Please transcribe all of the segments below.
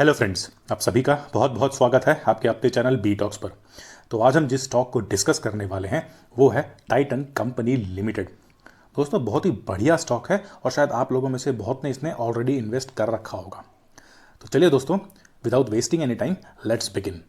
Hello friends, आप सभी का बहुत बहुत स्वागत है आपके अपने चैनल बी टॉक्स पर। तो आज हम जिस स्टॉक को डिस्कस करने वाले हैं वो है टाइटन कंपनी लिमिटेड। दोस्तों, बहुत ही बढ़िया स्टॉक है और शायद आप लोगों में से बहुत ने इसमें ऑलरेडी इन्वेस्ट कर रखा होगा। तो चलिए दोस्तों, without wasting any time, let's begin.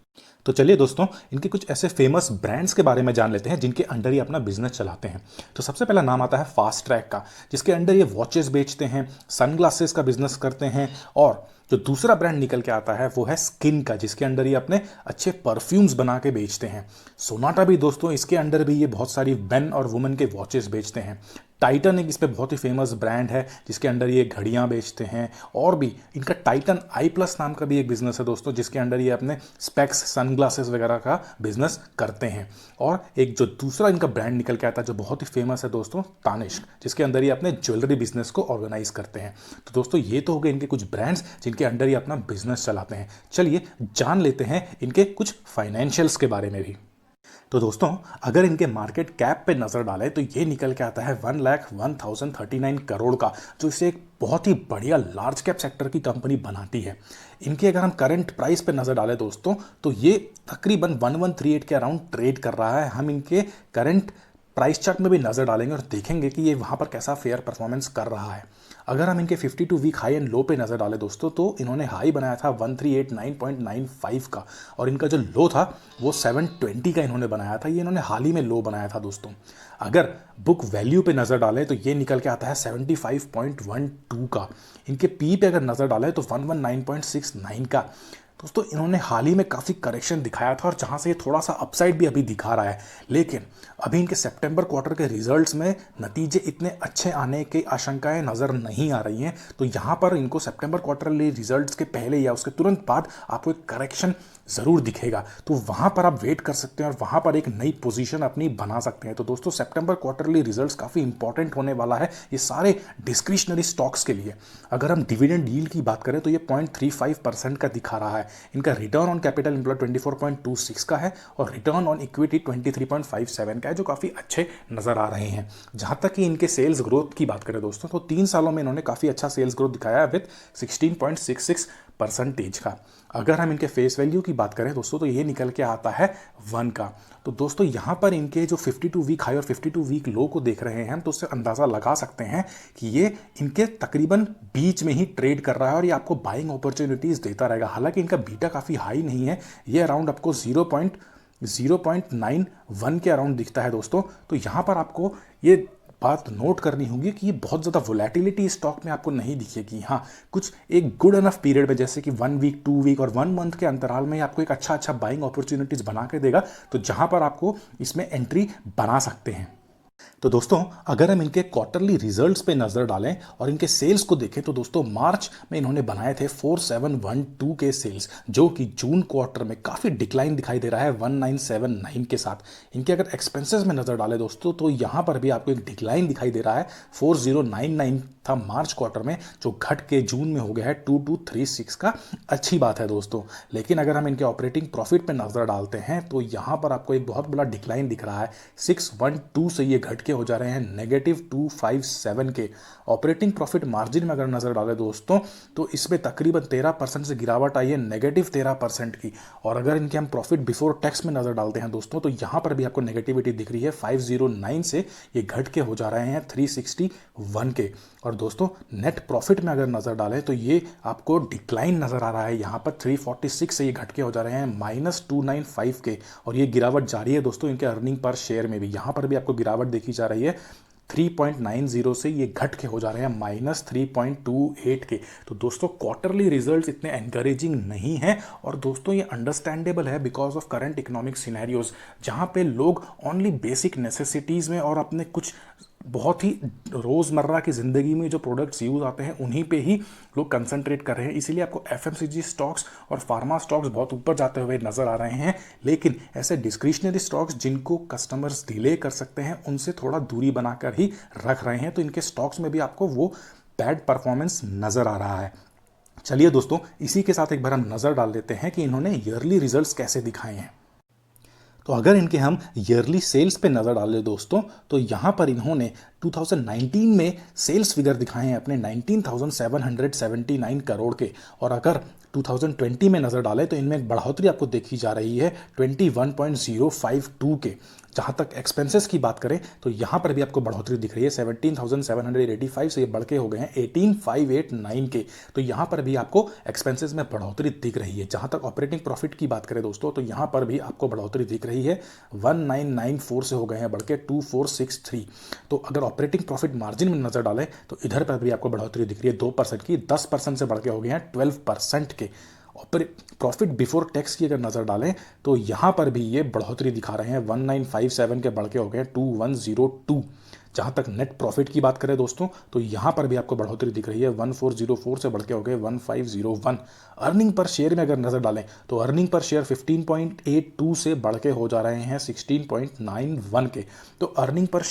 तो चलिए दोस्तों, इनके कुछ ऐसे फेमस ब्रांड्स के बारे में जान लेते हैं जिनके अंडर ये अपना बिजनेस चलाते हैं। तो सबसे पहला नाम आता है फास्ट ट्रैक का, जिसके अंडर ये वॉचेस बेचते हैं, सनग्लासेस का बिजनेस करते हैं। और जो दूसरा ब्रांड निकल के आता है वो है स्किन का, जिसके अंडर ये अपने अच्छे परफ्यूम्स बना के बेचते हैं। सोनाटा भी दोस्तों, इसके अंडर भी ये बहुत सारी मेन और वुमेन के वॉचेस बेचते हैं। टाइटन एक इस पे बहुत ही फेमस ब्रांड है जिसके अंडर ये घड़ियाँ बेचते हैं। और भी इनका टाइटन आई प्लस नाम का भी एक बिजनेस है दोस्तों, जिसके अंडर ये अपने स्पेक्स, सनग्लासेस वगैरह का बिजनेस करते हैं। और एक जो दूसरा इनका ब्रांड निकल के आता है जो बहुत ही फेमस है दोस्तों, तानिष्क, जिसके अंदर ये अपने ज्वेलरी बिजनेस को ऑर्गेनाइज करते हैं। तो दोस्तों, ये तो हो गए इनके कुछ ब्रांड्स जिनके अंडर ये अपना बिजनेस चलाते हैं। चलिए जान लेते हैं इनके कुछ फाइनेंशियल्स के बारे में भी। तो दोस्तों, अगर इनके मार्केट कैप पे नज़र डालें तो ये निकल के आता है 1,01,039 करोड़ का, जो इसे एक बहुत ही बढ़िया लार्ज कैप सेक्टर की कंपनी बनाती है। इनके अगर हम करंट प्राइस पे नज़र डालें दोस्तों, तो ये तकरीबन 1138 के अराउंड ट्रेड कर रहा है। हम इनके करंट प्राइस चार्ट में भी नज़र डालेंगे और देखेंगे कि ये वहाँ पर कैसा फेयर परफॉर्मेंस कर रहा है। अगर हम इनके 52 वीक हाई एंड लो पे नज़र डालें दोस्तों, तो इन्होंने हाई बनाया था 1389.95 का, और इनका जो लो था वो 720 का इन्होंने बनाया था। ये इन्होंने हाल ही में लो बनाया था दोस्तों। अगर बुक वैल्यू पे नज़र डालें तो ये निकल के आता है 75.12 का। इनके पी पे अगर नज़र डालें तो 119.69 का। दोस्तों, इन्होंने हाल ही में काफ़ी करेक्शन दिखाया था और जहाँ से ये थोड़ा सा अपसाइड भी अभी दिखा रहा है, लेकिन अभी इनके सितंबर क्वार्टर के रिजल्ट्स में नतीजे इतने अच्छे आने की आशंकाएं नज़र नहीं आ रही हैं। तो यहाँ पर इनको सितंबर क्वार्टरली रिजल्ट्स के पहले या उसके तुरंत बाद आपको एक करेक्शन ज़रूर दिखेगा। तो वहाँ पर आप वेट कर सकते हैं और वहाँ पर एक नई पोजीशन अपनी बना सकते हैं। तो दोस्तों, सितंबर क्वार्टरली रिजल्ट्स काफ़ी इंपॉर्टेंट होने वाला है ये सारे डिस्क्रिशनरी स्टॉक्स के लिए। अगर हम डिविडेंड यील्ड की बात करें तो ये 0.35% का दिखा रहा है। इनका रिटर्न ऑन कैपिटल एम्प्लॉयड 24.26 का है और रिटर्न ऑन इक्विटी 23.57 का है, जो काफ़ी अच्छे नज़र आ रहे हैं। जहाँ तक कि इनके सेल्स ग्रोथ की बात करें दोस्तों, तो 3 सालों में इन्होंने काफ़ी अच्छा सेल्स ग्रोथ दिखाया है विद 16.66% का। अगर हम इनके फेस वैल्यू की बात करें दोस्तों, तो ये निकल के आता है 1 का। तो दोस्तों, यहाँ पर इनके जो 52 वीक हाई और 52 वीक लो को देख रहे हैं हम, तो उससे अंदाज़ा लगा सकते हैं कि ये इनके तकरीबन बीच में ही ट्रेड कर रहा है और ये आपको बाइंग अपॉर्चुनिटीज़ देता रहेगा। हालांकि इनका बीटा काफ़ी हाई नहीं है, ये अराउंड आपको 0.91 के अराउंड दिखता है दोस्तों। तो यहाँ पर आपको ये बात नोट करनी होगी कि ये बहुत ज़्यादा वोलेटिलिटी स्टॉक में आपको नहीं दिखेगी। हाँ, कुछ एक गुड इनफ पीरियड में, जैसे कि 1 वीक, 2 वीक और 1 मंथ के अंतराल में आपको एक अच्छा बाइंग अपॉर्चुनिटीज़ बना के देगा, तो जहाँ पर आपको इसमें एंट्री बना सकते हैं। तो दोस्तों, अगर हम इनके क्वार्टरली रिजल्ट्स पे नज़र डालें और इनके सेल्स को देखें तो दोस्तों, मार्च में इन्होंने बनाए थे 4712 के सेल्स, जो कि जून क्वार्टर में काफ़ी डिक्लाइन दिखाई दे रहा है 1979 के साथ। इनके अगर एक्सपेंसेस में नज़र डालें दोस्तों, तो यहाँ पर भी आपको एक डिक्लाइन दिखाई दे रहा है। 4099 था मार्च क्वार्टर में, जो घट के जून में हो गया है 2236 का। अच्छी बात है दोस्तों। लेकिन अगर हम इनके ऑपरेटिंग प्रॉफिट पे नज़र डालते हैं तो यहाँ पर आपको एक बहुत बड़ा डिक्लाइन दिख रहा है। 612 से ये घट के हो जा रहे हैं -257 के। ऑपरेटिंग प्रॉफिट मार्जिन में अगर नज़र डालें दोस्तों, तो इसमें तकरीबन 13% से गिरावट आई है, -13% की। और अगर इनके हम प्रॉफिट बिफोर टैक्स में नज़र डालते हैं दोस्तों, तो यहाँ पर भी आपको नेगेटिविटी दिख रही है। 509 से ये घट के हो जा रहे हैं 361 के। और दोस्तों, नेट प्रॉफिट में अगर नज़र डालें तो ये आपको डिक्लाइन नज़र आ रहा है। यहाँ पर 346 से ये घट के हो जा रहे हैं -295 के। और ये गिरावट जारी है दोस्तों इनके अर्निंग पर शेयर में भी। यहाँ पर भी आपको गिरावट देखी जा रही है, 3.90 से ये घट के हो जा रहे हैं -3.28 के। तो दोस्तों, क्वार्टरली रिजल्ट्स इतने एनकरेजिंग नहीं हैं। और दोस्तों, ये अंडरस्टैंडेबल है because of current economic scenarios, जहाँ पे लोग ओनली बेसिक नेसेसिटीज़ में और अपने कुछ बहुत ही रोज़मर्रा की ज़िंदगी में जो प्रोडक्ट्स यूज़ आते हैं उन्हीं पे ही लोग कंसंट्रेट कर रहे हैं। इसीलिए आपको एफएमसीजी स्टॉक्स और फार्मा स्टॉक्स बहुत ऊपर जाते हुए नज़र आ रहे हैं। लेकिन ऐसे डिस्क्रिशनरी स्टॉक्स जिनको कस्टमर्स डिले कर सकते हैं, उनसे थोड़ा दूरी बनाकर ही रख रहे हैं। तो इनके स्टॉक्स में भी आपको वो बैड परफॉर्मेंस नज़र आ रहा है। चलिए दोस्तों, इसी के साथ एक बार हम नज़र डाल देते हैं कि इन्होंने ईयरली रिजल्ट्स कैसे दिखाए हैं। तो अगर इनके हम ईयरली सेल्स पे नज़र डालें दोस्तों, तो यहाँ पर इन्होंने 2019 में सेल्स फिगर दिखाए हैं अपने 19,779 करोड़ के, और अगर 2020 में नज़र डालें तो इनमें एक बढ़ोतरी आपको देखी जा रही है 21.052 के। जहाँ तक एक्सपेंसेस की बात करें तो यहाँ पर भी आपको बढ़ोतरी दिख रही है 17,785 से ये बढ़ के हो गए हैं 18,589 के। तो यहाँ पर भी आपको एक्सपेंसेस में बढ़ोतरी दिख रही है। जहाँ तक ऑपरेटिंग प्रॉफिट की बात करें दोस्तों तो यहाँ पर भी आपको बढ़ोतरी दिख रही है 1994 से हो गए हैं बढ़ के 2463। तो अगर ऑपरेटिंग प्रॉफिट मार्जिन में नजर डालें तो इधर पर भी आपको बढ़ोतरी दिख रही है 2% की, 10% से बढ़ के हो गए हैं 12% के। प्रॉफिट बिफोर टैक्स की अगर नजर डालें तो यहां पर भी ये बढ़ोतरी दिखा रहे हैं 1957 के बढ़ के हो गए 2102। जहां तक नेट प्रॉफिट की बात करें दोस्तों तो यहां पर भी आपको बढ़ोतरी दिख रही है 1404 से बढ़ के हो गए 1501। अर्निंग पर शेयर में अगर नजर डालें तो अर्निंग पर शेयर 15.82 से बढ़ के हो जा रहे हैं 16.91 के। तो अर्निंग पर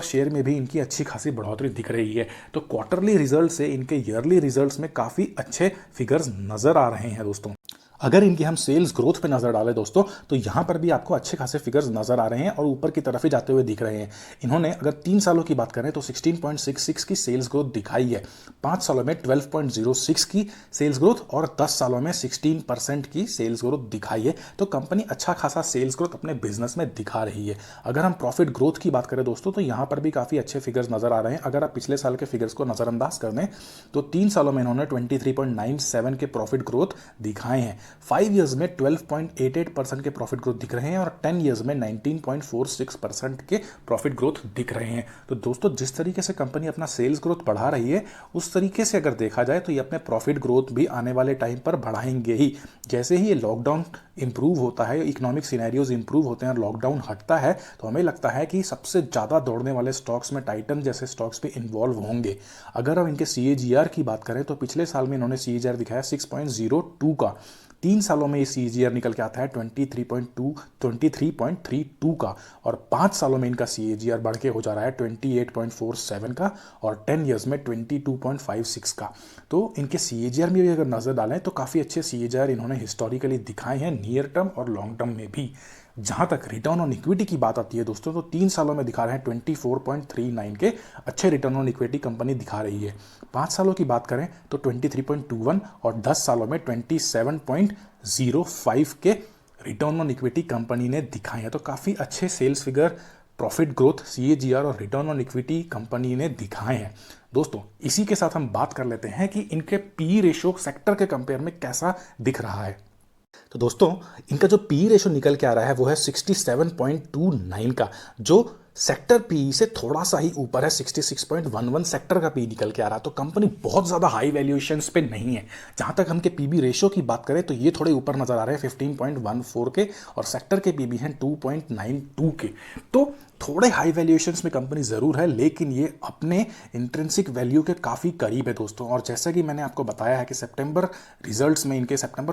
शेयर में भी इनकी अच्छी खासी बढ़ोतरी दिख रही है। तो क्वार्टरली रिजल्ट से इनके ईयरली रिजल्ट्स में काफ़ी अच्छे फिगर्स नजर आ रहे हैं दोस्तों। अगर इनकी हम सेल्स ग्रोथ पे नजर डालें दोस्तों तो यहाँ पर भी आपको अच्छे खासे फिगर्स नजर आ रहे हैं और ऊपर की तरफ ही जाते हुए दिख रहे हैं। इन्होंने अगर 3 सालों की बात करें तो 16.66 की सेल्स ग्रोथ दिखाई है, 5 सालों में 12.06 की सेल्स ग्रोथ और 10 सालों में 16% की सेल्स ग्रोथ दिखाई है। तो कंपनी अच्छा खासा सेल्स ग्रोथ अपने बिजनेस में दिखा रही है। अगर हम प्रॉफिट ग्रोथ की बात करें दोस्तों तो यहाँ पर भी काफ़ी अच्छे फिगर्स नजर आ रहे हैं। अगर आप पिछले साल के फिगर्स को नजरअंदाज कर दें तो 3 सालों में इन्होंने 23.97 के प्रॉफिट ग्रोथ दिखाए हैं, 5 ईयर्स में 12.88% के प्रॉफिट ग्रोथ दिख रहे हैं और 10 ईयर्स में 19.46% के प्रॉफिट ग्रोथ दिख रहे हैं। तो दोस्तों जिस तरीके से कंपनी अपना सेल्स ग्रोथ बढ़ा रही है उस तरीके से अगर देखा जाए तो ये अपने प्रॉफिट ग्रोथ भी आने वाले टाइम पर बढ़ाएंगे ही। जैसे ही ये लॉकडाउन इंप्रूव होता है, इकोनॉमिक सिनेरियोज इंप्रूव होते हैं और लॉकडाउन हटता है तो हमें लगता है कि सबसे ज़्यादा दौड़ने वाले स्टॉक्स में टाइटन जैसे स्टॉक्स भी इन्वॉल्व होंगे। अगर हम इनके CAGR की बात करें तो पिछले साल में इन्होंने CAGR दिखाया 6.02 का, 3 सालों में ये CAGR निकल के आता है 23.32 का और 5 सालों में इनका CAGR बढ़ के हो जा रहा है 28.47 का और 10 ईयर्स में 22.56 का। तो इनके CAGR में भी अगर नज़र डालें तो काफ़ी अच्छे CAGR इन्होंने हिस्टोरिकली दिखाए हैं नियर टर्म और लॉन्ग टर्म में भी। जहां तक रिटर्न ऑन इक्विटी की बात आती है दोस्तों तो 3 सालों में दिखा रहे हैं 24.39 के अच्छे रिटर्न ऑन इक्विटी कंपनी दिखा रही है। 5 सालों की बात करें तो 23.21 और 10 सालों में 27.05 के रिटर्न ऑन इक्विटी कंपनी ने दिखाए हैं। तो काफ़ी अच्छे sales figure, profit growth, CAGR और रिटर्न ऑन इक्विटी कंपनी ने दिखाए हैं। दोस्तों इसी के साथ हम बात कर लेते हैं कि इनके PE रेशो सेक्टर के कंपेयर में कैसा दिख रहा है। तो दोस्तों इनका जो PE रेशो निकल के आ रहा है वो है 67.29 का, जो सेक्टर PE से थोड़ा सा ही ऊपर है, 66.11 सेक्टर का PE निकल के आ रहा है। तो कंपनी बहुत ज़्यादा हाई वैल्यूएशंस पे नहीं है। जहाँ तक हमके PB रेशो की बात करें तो ये थोड़े ऊपर नज़र आ रहे हैं 15.14 के और सेक्टर के PB हैं 2.92 के। तो थोड़े हाई वैल्यूएशंस में कंपनी ज़रूर है लेकिन ये अपने इंट्रिंसिक वैल्यू के काफ़ी करीब है दोस्तों। और जैसा कि मैंने आपको बताया है कि सितंबर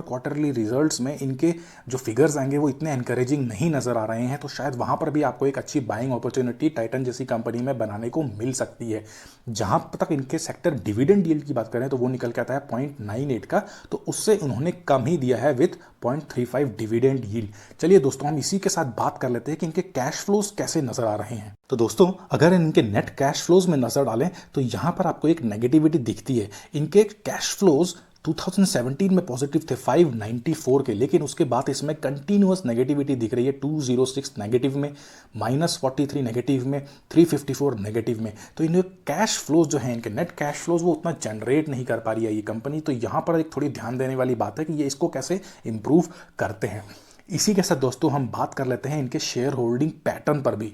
क्वार्टरली रिजल्ट्स में इनके जो फिगर्स आएंगे वो इतने एनकरेजिंग नहीं नज़र आ रहे हैं। तो शायद वहाँ पर भी आपको एक अच्छी बाइंग अपॉर्चुनिटी टाइटन जैसी कंपनी में बनाने को मिल सकती है। जहाँ तक इनके सेक्टर डिविडेंड यील्ड की बात करें तो वो निकल के आता है 0.98 का, तो उससे उन्होंने कम ही दिया है विथ 0.35 डिविडेंड यील्ड। चलिए दोस्तों हम इसी के साथ बात कर लेते हैं कि इनके कैश फ्लोज कैसे नजर आ रहे हैं। तो दोस्तों अगर इनके नेट कैश फ्लोज में नजर डालें तो यहाँ पर आपको एक नेगेटिविटी दिखती है। इनके कैश फ्लोज 2017 में पॉजिटिव थे 594 के, लेकिन उसके बाद इसमें कंटिन्यूअस नेगेटिविटी दिख रही है 206 नेगेटिव में, -43 नेगेटिव में, 354 नेगेटिव में। तो इनके कैश फ्लोज जो है, इनके नेट कैश फ्लोज वो उतना जनरेट नहीं कर पा रही है ये कंपनी। तो यहाँ पर एक थोड़ी ध्यान देने वाली बात है कि ये इसको कैसे इंप्रूव करते हैं। इसी के साथ दोस्तों हम बात कर लेते हैं इनके शेयर होल्डिंग पैटर्न पर भी।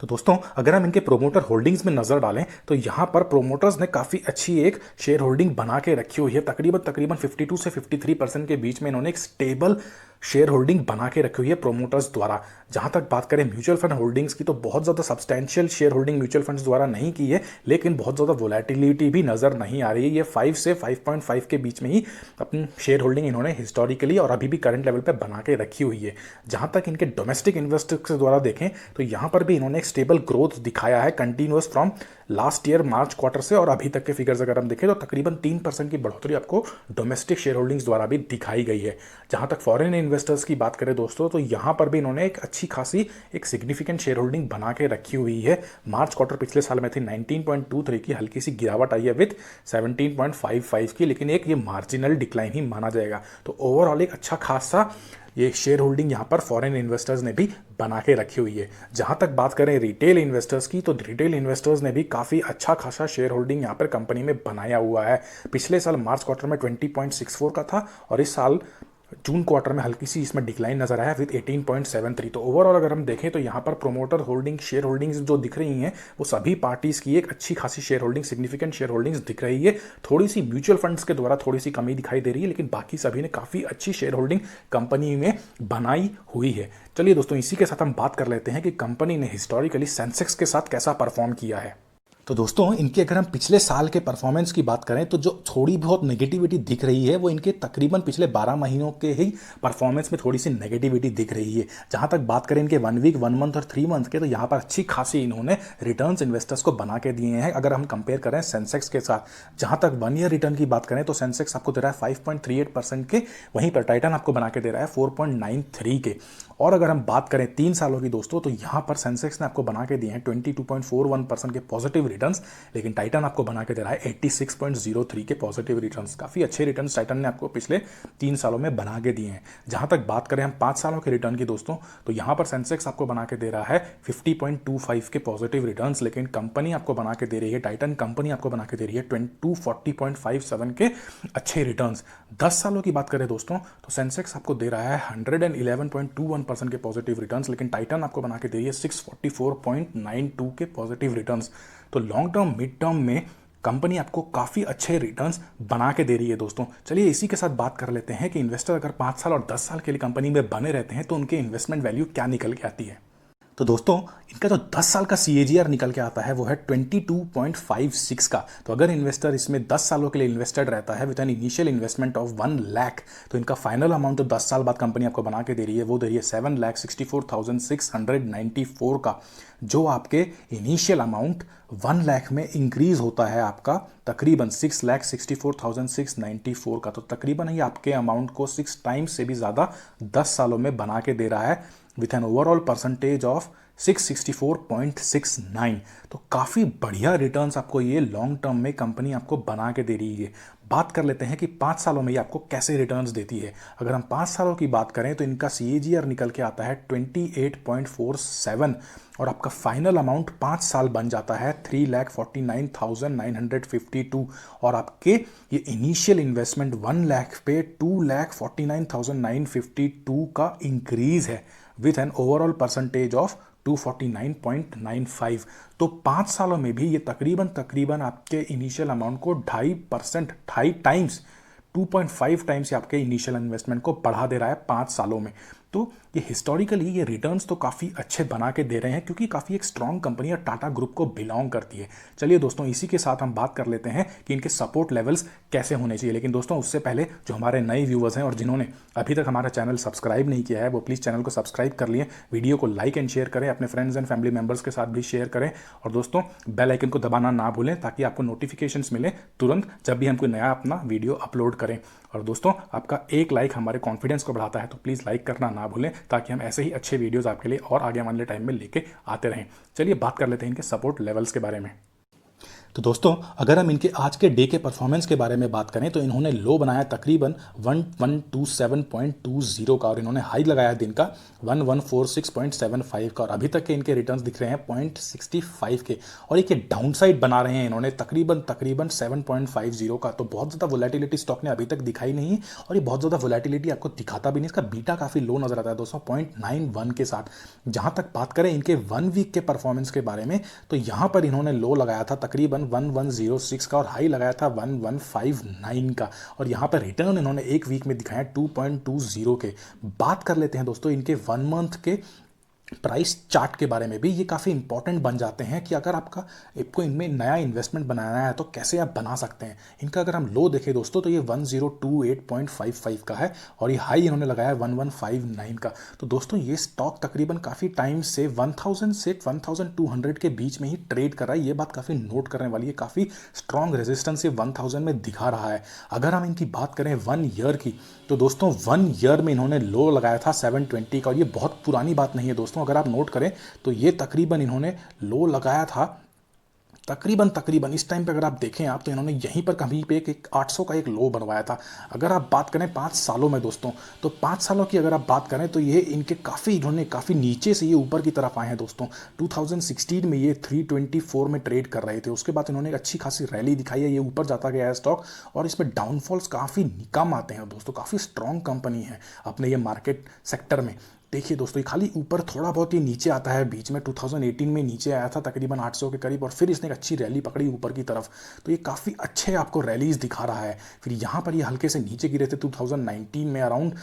तो दोस्तों अगर हम इनके प्रोमोटर होल्डिंग्स में नजर डालें तो यहाँ पर प्रोमोटर्स ने काफ़ी अच्छी एक शेयर होल्डिंग बना के रखी हुई है। तकरीबन 52 से 53% के बीच में इन्होंने एक स्टेबल शेयर होल्डिंग बना के रखी हुई है प्रोमोटर्स द्वारा। जहाँ तक बात करें म्यूचुअल फंड होल्डिंग्स की तो बहुत ज़्यादा substantial share holding mutual funds द्वारा नहीं की है, लेकिन बहुत ज़्यादा वोलेटिलिटी भी नज़र नहीं आ रही है। ये 5 से 5.5 के बीच में ही अपनी शेयर होल्डिंग इन्होंने हिस्टोरिकली और अभी भी करंट लेवल पर बना के रखी हुई है। जहाँ तक इनके डोमेस्टिक इन्वेस्टर्स द्वारा देखें तो यहाँ पर भी इन्होंने एक स्टेबल ग्रोथ दिखाया है continuous from last year March quarter से और अभी तक के फिगर्स अगर हम देखें तो तकरीबन 3% की बढ़ोतरी आपको डोमेस्टिक शेयर होल्डिंग्स द्वारा भी दिखाई गई है। जहाँ तक फॉरेन इन्वेस्टर्स की बात करें दोस्तों, तो यहाँ पर भी इन्होंने एक अच्छी खासी एक सिग्निफिकेंट शेयर होल्डिंग बना के रखी हुई है। मार्च क्वार्टर पिछले साल में थी 19.23 की, हल्की सी गिरावट आई है विथ 17.55 की, लेकिन एक ये मार्जिनल डिक्लाइन ही माना जाएगा। तो ओवरऑल एक अच्छा खासा ये शेयर होल्डिंग यहाँ पर फॉरेन इन्वेस्टर्स ने भी बना के रखी हुई है। जहाँ तक बात करें रिटेल इन्वेस्टर्स की, तो रिटेल इन्वेस्टर्स ने भी काफ़ी अच्छा खासा शेयर होल्डिंग यहाँ पर कंपनी में बनाया हुआ है। पिछले साल मार्च क्वार्टर में 20.64 का था और इस साल जून क्वार्टर में हल्की सी इसमें डिक्लाइन नजर आया विद 18.73। तो ओवरऑल अगर हम देखें तो यहाँ पर प्रोमोटर होल्डिंग शेयर होल्डिंग्स जो दिख रही हैं वो सभी पार्टीज की एक अच्छी खासी share holding, significant share holdings दिख रही है। थोड़ी सी म्यूचुअल फंड्स के द्वारा थोड़ी सी कमी दिखाई दे रही है, लेकिन बाकी सभी ने काफ़ी अच्छी शेयर होल्डिंग कंपनी में बनाई हुई है। चलिए दोस्तों, इसी के साथ हम बात कर लेते हैं कि कंपनी ने हिस्टोरिकली सेंसेक्स के साथ कैसा परफॉर्म किया है। तो दोस्तों, इनके अगर हम पिछले साल के परफॉर्मेंस की बात करें तो जो थोड़ी बहुत नेगेटिविटी दिख रही है वो इनके तकरीबन पिछले 12 महीनों के ही परफॉर्मेंस में थोड़ी सी नेगेटिविटी दिख रही है। जहां तक बात करें इनके 1 वीक, 1 मंथ और 3 मंथ के, तो यहाँ पर अच्छी खासी इन्होंने रिटर्न्स इन्वेस्टर्स को बना के दिए हैं। अगर हम कंपेयर करें सेंसेक्स के साथ, जहां तक 1 ईयर रिटर्न की बात करें तो सेंसेक्स आपको दे रहा है 5.38% के, वहीं पर टाइटन आपको बना के दे रहा है 4.93 के। और अगर हम बात करें 3 सालों की दोस्तों, तो यहाँ पर सेंसेक्स ने आपको बना के दिए हैं 22.41% के पॉजिटिव रिटर्न्स, लेकिन टाइटन आपको बना के दे रहा है 86.03 के पॉजिटिव रिटर्न्स। काफ़ी अच्छे रिटर्न्स टाइटन ने आपको पिछले 3 सालों में बना के दिए हैं। जहाँ तक बात करें हम 5 सालों के रिटर्न की दोस्तों, तो यहाँ पर सेंसेक्स आपको बना के दे रहा है 50.25 के पॉजिटिव रिटर्न्स, लेकिन कंपनी आपको बना के दे रही है, टाइटन कंपनी आपको बना के दे रही है 240.57 के अच्छे रिटर्न्स। 10 सालों की बात करें दोस्तों, तो सेंसेक्स आपको दे रहा है 111.21% के पॉजिटिव रिटर्न्स, लेकिन टाइटन आपको बना के दे रही है 644.92 के पॉजिटिव रिटर्न्स। तो लॉन्ग टर्म, मिड टर्म में कंपनी आपको काफ़ी अच्छे रिटर्न्स बना के दे रही है दोस्तों। चलिए इसी के साथ बात कर लेते हैं कि इन्वेस्टर अगर 5 साल और 10 साल के लिए कंपनी में बने रहते हैं तो उनके इन्वेस्टमेंट वैल्यू क्या निकल के आती है। तो दोस्तों, इनका जो 10 साल का CAGR निकल के आता है वो है 22.56 का। तो अगर इन्वेस्टर इसमें 10 सालों के लिए इन्वेस्टेड रहता है with an initial investment of 1 lakh, तो इनका फाइनल अमाउंट जो 10 साल बाद कंपनी आपको बना के दे रही है वो दे रही है 7,64,694 का, जो आपके इनिशियल अमाउंट 1 लाख में इंक्रीज होता है आपका तकरीबन 6,64,694 का। तो तकरीबन ही आपके अमाउंट को 6 टाइम्स से भी ज़्यादा 10 सालों में बना के दे रहा है with an overall percentage of 664.69। तो काफ़ी बढ़िया रिटर्न्स आपको ये लॉन्ग टर्म में कंपनी आपको बना के दे रही है। बात कर लेते हैं कि 5 सालों में ये आपको कैसे रिटर्न्स देती है। अगर हम 5 सालों की बात करें तो इनका CAGR निकल के आता है 28.47 और आपका फाइनल अमाउंट 5 साल बन जाता है 3,49,952 और आपके ये इनिशियल इन्वेस्टमेंट 1 लाख पे 2,49,952 का इंक्रीज है with an overall percentage of 249.95। तो 5 सालों में भी ये तकरीबन आपके इनिशियल अमाउंट को 2.5%, 2.5 टाइम्स, 2.5 टाइम्स आपके इनिशियल इन्वेस्टमेंट को बढ़ा दे रहा है 5 सालों में। तो ये हिस्टोरिकली ये रिटर्न्स तो काफ़ी अच्छे बना के दे रहे हैं क्योंकि काफ़ी एक स्ट्रॉन्ग कंपनी और टाटा ग्रुप को बिलोंग करती है। चलिए दोस्तों, इसी के साथ हम बात कर लेते हैं कि इनके सपोर्ट लेवल्स कैसे होने चाहिए। लेकिन दोस्तों, उससे पहले जो हमारे नए व्यूवर्स हैं और जिन्होंने अभी तक हमारा चैनल सब्सक्राइब नहीं किया है वो प्लीज़ चैनल को सब्सक्राइब कर लिए, वीडियो को लाइक एंड शेयर करें, अपने फ्रेंड्स एंड फैमिली मेम्बर्स के साथ भी शेयर करें और दोस्तों बेल आइकन को दबाना ना भूलें ताकि आपको नोटिफिकेशंस मिले तुरंत जब भी हम कोई नया अपना वीडियो अपलोड करें। और दोस्तों, आपका एक लाइक हमारे कॉन्फिडेंस को बढ़ाता है, तो प्लीज़ लाइक करना ना भूलें ताकि हम ऐसे ही अच्छे वीडियोस आपके लिए और आगे आने वाले टाइम में लेके आते रहें। चलिए बात कर लेते हैं इनके सपोर्ट लेवल्स के बारे में। तो दोस्तों, अगर हम इनके आज के डे के परफॉर्मेंस के बारे में बात करें तो इन्होंने लो बनाया तकरीबन 1127.20 का और इन्होंने हाई लगाया दिन का 1146.75 का और अभी तक के इनके रिटर्न्स दिख रहे हैं 0.65 के और एक डाउन साइड बना रहे हैं इन्होंने तकरीबन 7.50 का। तो बहुत ज़्यादा वोलेटिलिटी स्टॉक ने अभी तक दिखाई नहीं और ये बहुत ज़्यादा वोलेटिलिटी आपको दिखाता भी नहीं। इसका बीटा काफ़ी लो नजर आता है दोस्तों 0.91 के साथ। जहाँ तक बात करें इनके 1 वीक के परफॉर्मेंस के बारे में तो यहाँ पर इन्होंने लो लगाया था तकरीबन 1106 का और हाई लगाया था 1159 का और यहाँ पर रिटर्न इन्होंने एक वीक में दिखाया 2.20 के। बात कर लेते हैं दोस्तों इनके 1 मंथ के प्राइस चार्ट के बारे में भी ये काफ़ी इंपॉर्टेंट बन जाते हैं कि अगर आपको इनमें नया इन्वेस्टमेंट बनाना है तो कैसे आप बना सकते हैं। इनका अगर हम लो देखें दोस्तों तो ये 1028.55 का है और ये हाई इन्होंने लगाया है 1159 का। तो दोस्तों ये स्टॉक तकरीबन काफ़ी टाइम से 1000 से 1200 के बीच में ही ट्रेड कर रहा है। ये बात काफ़ी नोट करने वाली है, काफ़ी स्ट्रॉन्ग रेजिस्टेंस ये 1000 में दिखा रहा है। अगर हम इनकी बात करें 1 ईयर की, तो दोस्तों 1 ईयर में इन्होंने लो लगाया था 720 का और ये बहुत पुरानी बात नहीं है दोस्तों। अगर आप नोट करें तो ये तकरीबन इन्होंने लो लगाया था तकरीबन इस टाइम पे अगर आप देखें आप तो इन्होंने यहीं पर कहीं पे एक 800 का एक लो बनवाया था। अगर आप बात करें 5 सालों में दोस्तों, तो 5 सालों की अगर आप बात करें तो ये इनके इन्होंने काफ़ी नीचे से ये ऊपर की तरफ आए हैं दोस्तों। 2016 में ये 324 में ट्रेड कर रहे थे, उसके बाद इन्होंने एक अच्छी खासी रैली दिखाई है, ये ऊपर जाता गया है स्टॉक और इसमें डाउनफॉल्स काफ़ी कम आते हैं दोस्तों। काफ़ी स्ट्रॉन्ग कंपनी है अपने ये मार्केट सेक्टर में। देखिए दोस्तों, ये खाली ऊपर थोड़ा बहुत ही नीचे आता है, बीच में 2018 में नीचे आया था तकरीबन 800 के करीब और फिर इसने एक अच्छी रैली पकड़ी ऊपर की तरफ। तो ये काफ़ी अच्छे आपको रैलीज दिखा रहा है। फिर यहाँ पर ये हल्के से नीचे गिरे थे 2019 में अराउंड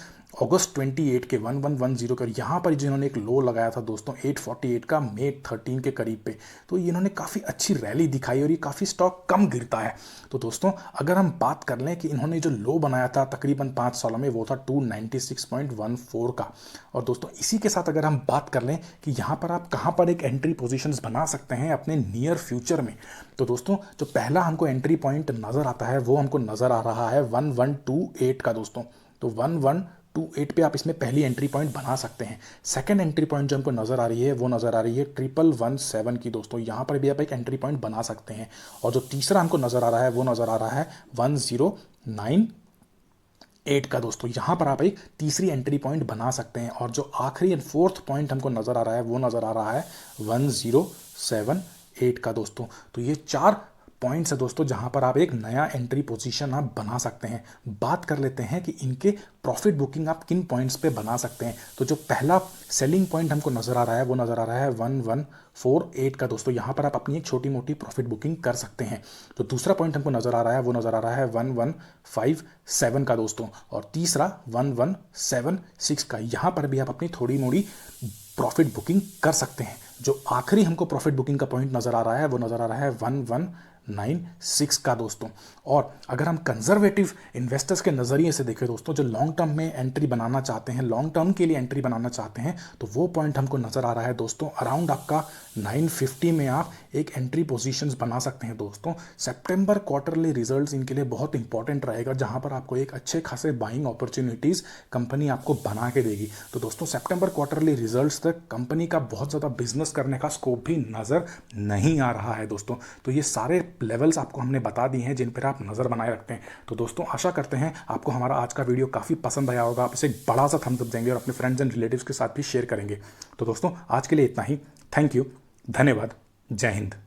अगस्त 28 के 1110 के, यहाँ पर जिन्होंने एक लो लगाया था दोस्तों 848 का मई 13 के करीब पे। तो इन्होंने काफ़ी अच्छी रैली दिखाई और ये काफ़ी स्टॉक कम गिरता है। तो दोस्तों अगर हम बात कर लें कि इन्होंने जो लो बनाया था तकरीबन 5 सालों में वो था 296.14 का। और दोस्तों इसी के साथ अगर हम बात कर लें कि यहाँ पर आप कहाँ पर एक एंट्री पोजीशंस बना सकते हैं अपने नियर फ्यूचर में, तो दोस्तों जो पहला हमको एंट्री पॉइंट नज़र आता है वो हमको नज़र आ रहा है 1128 का दोस्तों। तो 1128 पे आप इसमें पहली एंट्री पॉइंट बना सकते हैं। सेकंड एंट्री पॉइंट जो हमको नज़र आ रही है वो नज़र आ रही है 1117 की दोस्तों, यहाँ पर भी आप एक एंट्री पॉइंट बना सकते हैं। और जो तीसरा हमको नज़र आ रहा है वो नज़र आ रहा है 1098 का दोस्तों, यहाँ पर आप एक तीसरी एंट्री पॉइंट बना सकते हैं। और जो आखिरी एंड फोर्थ पॉइंट हमको नज़र आ रहा है वो नज़र आ रहा है 1078 का दोस्तों। तो ये 4 पॉइंट्स है दोस्तों जहां पर आप एक नया एंट्री पोजीशन आप बना सकते हैं। बात कर लेते हैं कि इनके प्रॉफिट बुकिंग आप किन पॉइंट्स पे बना सकते हैं। तो जो पहला सेलिंग पॉइंट हमको नज़र आ रहा है वो नज़र आ रहा है 1148 का दोस्तों, यहाँ पर आप अपनी एक छोटी मोटी प्रॉफिट बुकिंग कर सकते हैं। तो दूसरा पॉइंट हमको नज़र आ रहा है वो नज़र आ रहा है 1157 का दोस्तों, और तीसरा 1176 का, यहाँ पर भी आप अपनी थोड़ी मोड़ी प्रॉफिट बुकिंग कर सकते हैं। जो आखिरी हमको प्रॉफिट बुकिंग का पॉइंट नज़र आ रहा है वो नज़र आ रहा है 1196 का दोस्तों। और अगर हम कंजर्वेटिव इन्वेस्टर्स के नज़रिए से देखें दोस्तों, जो लॉन्ग टर्म में एंट्री बनाना चाहते हैं, लॉन्ग टर्म के लिए एंट्री बनाना चाहते हैं, तो वो पॉइंट हमको नज़र आ रहा है दोस्तों अराउंड आपका 950 में आप एक एंट्री पोजीशंस बना सकते हैं दोस्तों। सितंबर क्वार्टरली रिजल्ट्स इनके लिए बहुत इंपॉर्टेंट रहेगा, जहां पर आपको एक अच्छे खासे बाइंग अपॉर्चुनिटीज़ कंपनी आपको बना के देगी। तो दोस्तों सितंबर क्वार्टरली रिजल्ट्स तक कंपनी का बहुत ज़्यादा बिजनेस करने का स्कोप भी नज़र नहीं आ रहा है दोस्तों। तो ये सारे लेवल्स आपको हमने बता दिए हैं जिन पर आप नज़र बनाए रखते हैं। तो दोस्तों आशा करते हैं आपको हमारा आज का वीडियो काफ़ी पसंद आया होगा, आप इसे एक बड़ा सा थम्स अप देंगे और अपने फ्रेंड्स एंड रिलेटिव्स के साथ भी शेयर करेंगे। तो दोस्तों आज के लिए इतना ही। थैंक यू, धन्यवाद, जय हिंद।